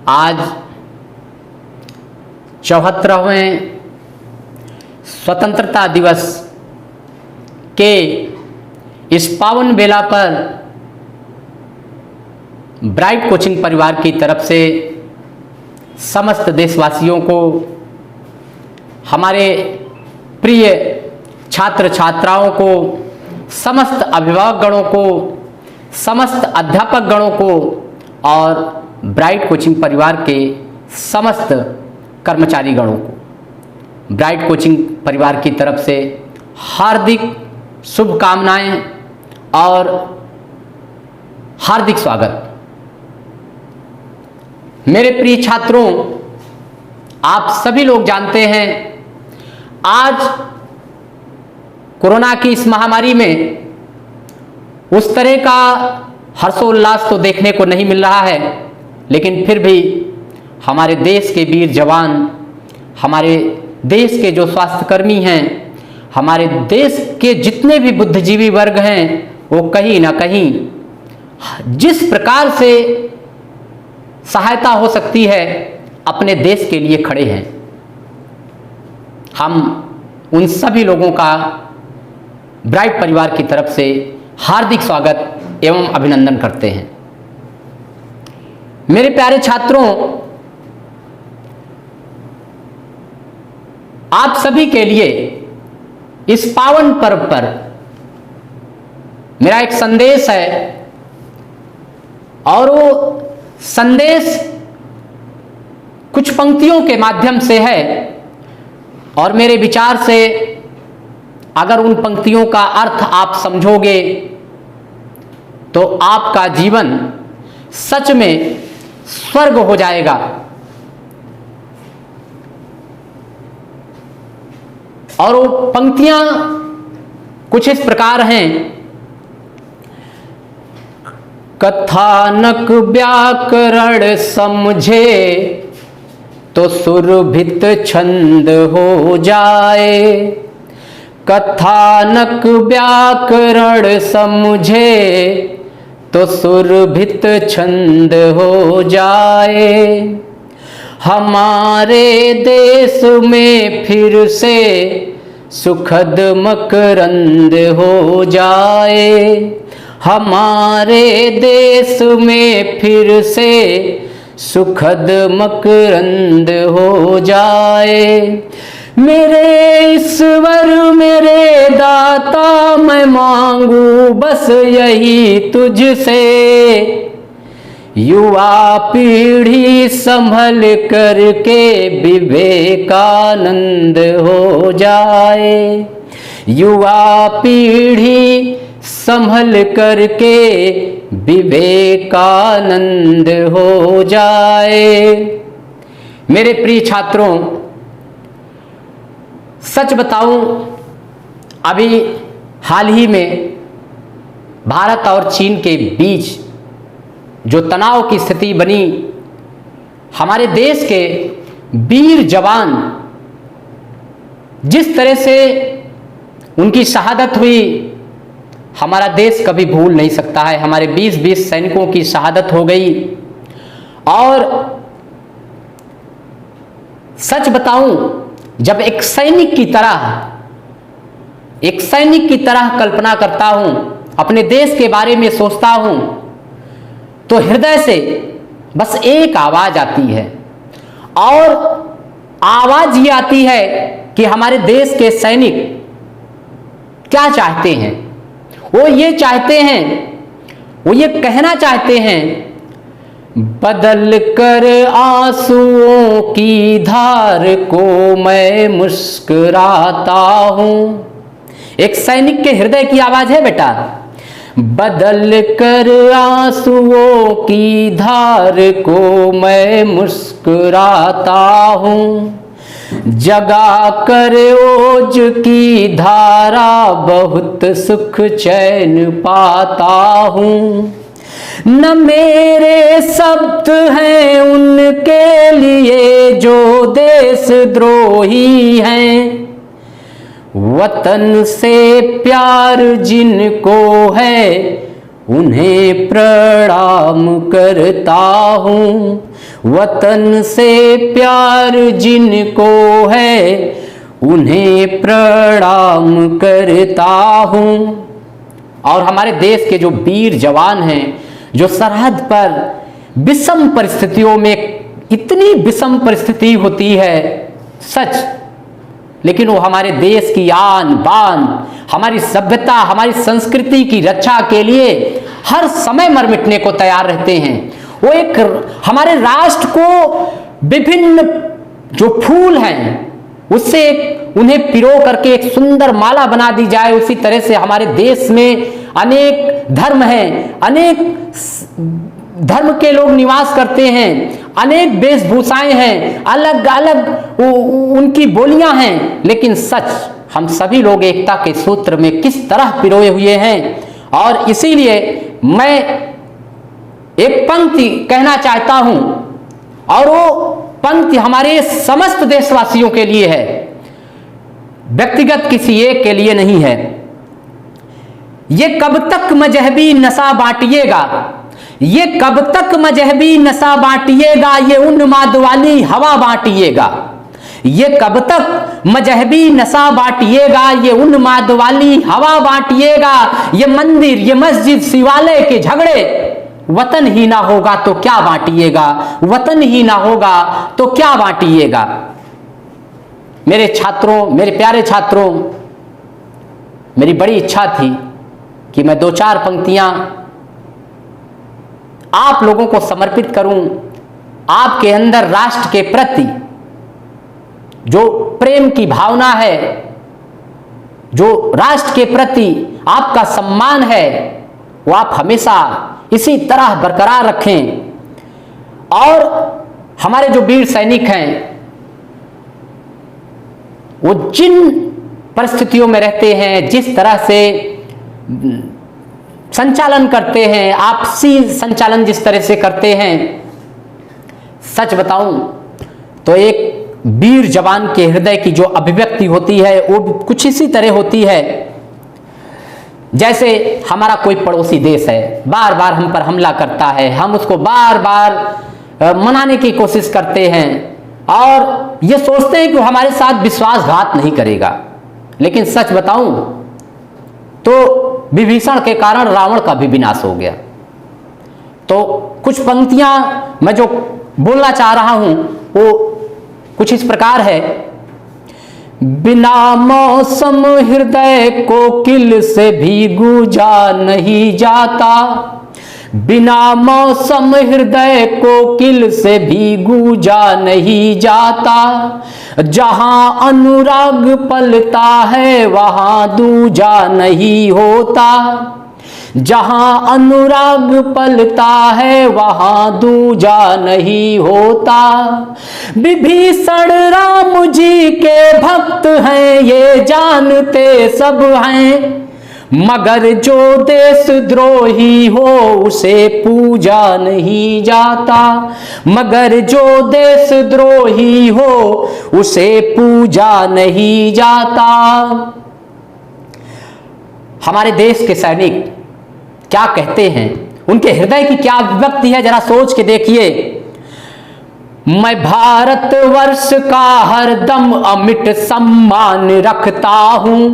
आज 74वें स्वतंत्रता दिवस के इस पावन बेला पर ब्राइट कोचिंग परिवार की तरफ से समस्त देशवासियों को, हमारे प्रिय छात्र छात्राओं को, समस्त अभिभावक गणों को, समस्त अध्यापक गणों को और ब्राइट कोचिंग परिवार के समस्त कर्मचारी गणों को ब्राइट कोचिंग परिवार की तरफ से हार्दिक शुभकामनाएं और हार्दिक स्वागत। मेरे प्रिय छात्रों, आप सभी लोग जानते हैं आज कोरोना की इस महामारी में उस तरह का हर्षोल्लास तो देखने को नहीं मिल रहा है, लेकिन फिर भी हमारे देश के वीर जवान, हमारे देश के जो स्वास्थ्यकर्मी हैं, हमारे देश के जितने भी बुद्धिजीवी वर्ग हैं, वो कहीं ना कहीं जिस प्रकार से सहायता हो सकती है अपने देश के लिए खड़े हैं। हम उन सभी लोगों का ब्राइट परिवार की तरफ से हार्दिक स्वागत एवं अभिनंदन करते हैं। मेरे प्यारे छात्रों, आप सभी के लिए इस पावन पर्व पर मेरा एक संदेश है और वो संदेश कुछ पंक्तियों के माध्यम से है और मेरे विचार से अगर उन पंक्तियों का अर्थ आप समझोगे तो आपका जीवन सच में स्वर्ग हो जाएगा। और वो पंक्तियां कुछ इस प्रकार हैं। कथानक व्याकरण समझे तो सुरभित छंद हो जाए। कथानक व्याकरण समझे तो सुरभित छंद हो जाए। हमारे देश में फिर से सुखद मकरंद हो जाए। हमारे देश में फिर से सुखद मकरंद हो जाए। मेरे ईश्वर मेरे दाता मैं मांगू बस यही तुझसे। युवा पीढ़ी संभल करके विवेकानंद हो जाए। युवा पीढ़ी संभल करके विवेकानंद हो जाए। मेरे प्रिय छात्रों, सच बताऊं, अभी हाल ही में भारत और चीन के बीच जो तनाव की स्थिति बनी, हमारे देश के वीर जवान जिस तरह से उनकी शहादत हुई, हमारा देश कभी भूल नहीं सकता है। हमारे 20 सैनिकों की शहादत हो गई और सच बताऊं, जब एक सैनिक की तरह कल्पना करता हूं, अपने देश के बारे में सोचता हूं, तो हृदय से बस एक आवाज आती है और आवाज ये आती है कि हमारे देश के सैनिक क्या चाहते हैं। वो ये चाहते हैं, वो ये कहना चाहते हैं, बदल कर आंसुओं की धार को मैं मुस्कुराता हूं। एक सैनिक के हृदय की आवाज है बेटा। बदल कर आंसुओं की धार को मैं मुस्कुराता हूं। जगा कर ओज की धारा बहुत सुख चैन पाता हूं। न मेरे शब्द हैं उनके लिए जो देशद्रोही हैं। वतन से प्यार जिनको है उन्हें प्रणाम करता हूँ। वतन से प्यार जिनको है उन्हें प्रणाम करता हूँ। और हमारे देश के जो वीर जवान हैं, जो सरहद पर विषम परिस्थितियों में, इतनी विषम परिस्थिति होती है सच, लेकिन वो हमारे देश की आन बान, हमारी सभ्यता, हमारी संस्कृति की रक्षा के लिए हर समय मर मिटने को तैयार रहते हैं। वो एक हमारे राष्ट्र को विभिन्न जो फूल हैं उससे उन्हें पिरो करके एक सुंदर माला बना दी जाए, उसी तरह से हमारे देश में अनेक धर्म हैं, अनेक धर्म के लोग निवास करते हैं, अनेक वेशभूषाएं हैं, अलग अलग उनकी बोलियां हैं, लेकिन सच हम सभी लोग एकता के सूत्र में किस तरह पिरोए हुए हैं। और इसीलिए मैं एक पंक्ति कहना चाहता हूं, और वो पंक्ति हमारे समस्त देशवासियों के लिए है, व्यक्तिगत किसी एक के लिए नहीं है। ये कब तक मजहबी नशा बांटिएगा, ये कब तक मजहबी नशा बांटिएगा, ये उन्माद वाली हवा बांटिएगा। ये कब तक मजहबी नशा बांटिएगा, ये उन्माद वाली हवा बांटिएगा। ये मंदिर, ये मस्जिद, शिवालय के झगड़े, वतन ही ना होगा तो क्या बांटिएगा, वतन ही ना होगा तो क्या बांटिएगा। मेरे छात्रों, मेरे प्यारे छात्रों, मेरी बड़ी इच्छा थी कि मैं 2-4 पंक्तियां आप लोगों को समर्पित करूं। आपके अंदर राष्ट्र के प्रति जो प्रेम की भावना है, जो राष्ट्र के प्रति आपका सम्मान है, वो आप हमेशा इसी तरह बरकरार रखें। और हमारे जो वीर सैनिक हैं, वो जिन परिस्थितियों में रहते हैं, जिस तरह से संचालन करते हैं, आपसी संचालन जिस तरह से करते हैं, सच बताऊं तो एक वीर जवान के हृदय की जो अभिव्यक्ति होती है वो कुछ इसी तरह होती है जैसे हमारा कोई पड़ोसी देश है, बार बार हम पर हमला करता है, हम उसको बार बार मनाने की कोशिश करते हैं और ये सोचते हैं कि वो हमारे साथ विश्वासघात नहीं करेगा। लेकिन सच बताऊं तो विभीषण के कारण रावण का भी विनाश हो गया। तो कुछ पंक्तियां मैं जो बोलना चाह रहा हूं वो कुछ इस प्रकार है। बिना मौसम हृदय कोकिल से भी गूंजा नहीं जाता, बिना मौसम हृदय कोकिल से भी गूंजा नहीं जाता। जहां अनुराग पलता है वहां दूजा नहीं होता, जहां अनुराग पलता है वहां दूजा नहीं होता। विभीषण राम जी के भक्त हैं ये जानते सब हैं, मगर जो देशद्रोही हो उसे पूजा नहीं जाता, मगर जो देशद्रोही हो उसे पूजा नहीं जाता। हमारे देश के सैनिक क्या कहते हैं, उनके हृदय की क्या अभिव्यक्ति है, जरा सोच के देखिए। मैं भारतवर्ष का हरदम अमिट सम्मान रखता हूं,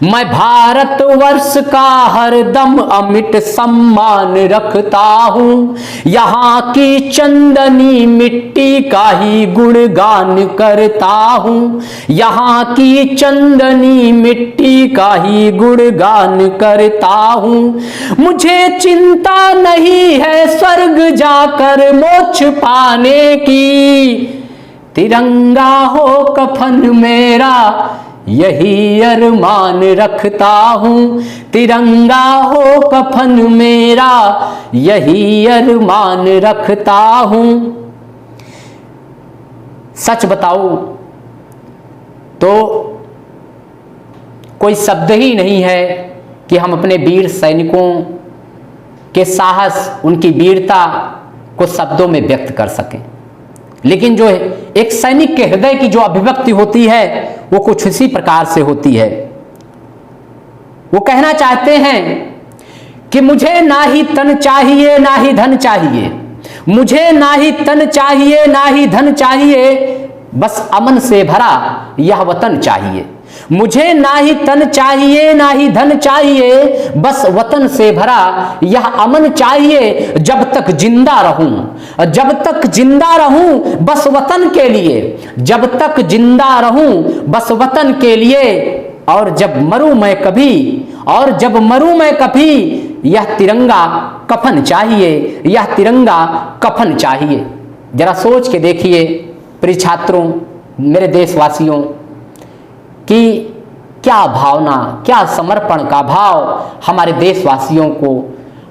मैं भारतवर्ष का हरदम अमिट सम्मान रखता हूं। यहाँ की चंदनी मिट्टी का ही गुणगान करता हूं, यहाँ की चंदनी मिट्टी का ही गुणगान करता हूं। मुझे चिंता नहीं है स्वर्ग जाकर मोक्ष पाने की, तिरंगा हो कफन मेरा यही अरमान रखता हूं, तिरंगा हो कफन मेरा यही अरमान रखता हूं। सच बताऊं तो कोई शब्द ही नहीं है कि हम अपने वीर सैनिकों के साहस, उनकी वीरता को शब्दों में व्यक्त कर सकें। लेकिन जो एक सैनिक के हृदय की जो अभिव्यक्ति होती है वो कुछ इसी प्रकार से होती है। वो कहना चाहते हैं कि मुझे ना ही तन चाहिए ना ही धन चाहिए, मुझे ना ही तन चाहिए ना ही धन चाहिए, बस अमन से भरा यह वतन चाहिए। मुझे ना ही तन चाहिए ना ही धन चाहिए, बस वतन से भरा यह अमन चाहिए। जब तक जिंदा रहूं, जब तक जिंदा रहूं बस वतन के लिए, जब तक जिंदा रहूं बस वतन के लिए। और जब मरूं मैं कभी, और जब मरूं मैं कभी, यह तिरंगा कफन चाहिए, यह तिरंगा कफन चाहिए। जरा सोच के देखिए प्रिय छात्रों, मेरे देशवासियों, कि क्या भावना, क्या समर्पण का भाव हमारे देशवासियों को,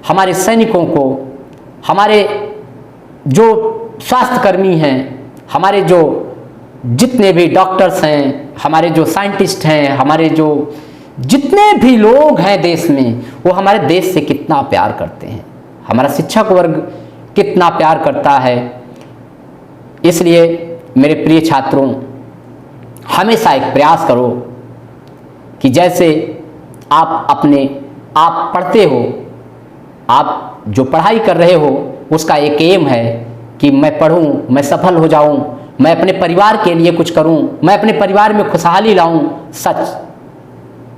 हमारे सैनिकों को, हमारे जो स्वास्थ्यकर्मी हैं, हमारे जो जितने भी डॉक्टर्स हैं, हमारे जो साइंटिस्ट हैं, हमारे जो जितने भी लोग हैं देश में, वो हमारे देश से कितना प्यार करते हैं, हमारा शिक्षक वर्ग कितना प्यार करता है। इसलिए मेरे प्रिय छात्रों, हमेशा एक प्रयास करो कि जैसे आप पढ़ते हो, आप जो पढ़ाई कर रहे हो उसका एक एम है कि मैं पढूं, मैं सफल हो जाऊं, मैं अपने परिवार के लिए कुछ करूं, मैं अपने परिवार में खुशहाली लाऊं। सच,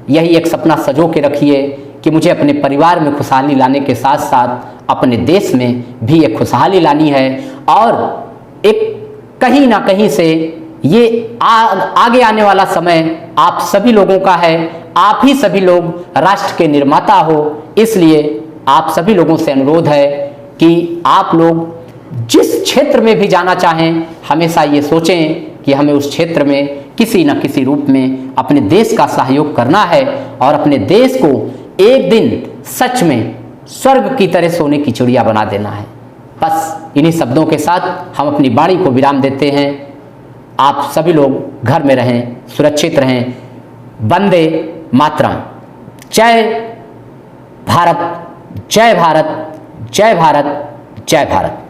यही एक सपना सजो के रखिए कि मुझे अपने परिवार में खुशहाली लाने के साथ साथ अपने देश में भी एक खुशहाली लानी है। और एक कहीं ना कहीं से ये आगे आने वाला समय आप सभी लोगों का है, आप ही सभी लोग राष्ट्र के निर्माता हो। इसलिए आप सभी लोगों से अनुरोध है कि आप लोग जिस क्षेत्र में भी जाना चाहें, हमेशा ये सोचें कि हमें उस क्षेत्र में किसी न किसी रूप में अपने देश का सहयोग करना है और अपने देश को एक दिन सच में स्वर्ग की तरह सोने की चिड़िया बना देना है। बस इन्हीं शब्दों के साथ हम अपनी वाणी को विराम देते हैं। आप सभी लोग घर में रहें, सुरक्षित रहें। वंदे मातरम। जय भारत, जय भारत, जय भारत, जय भारत।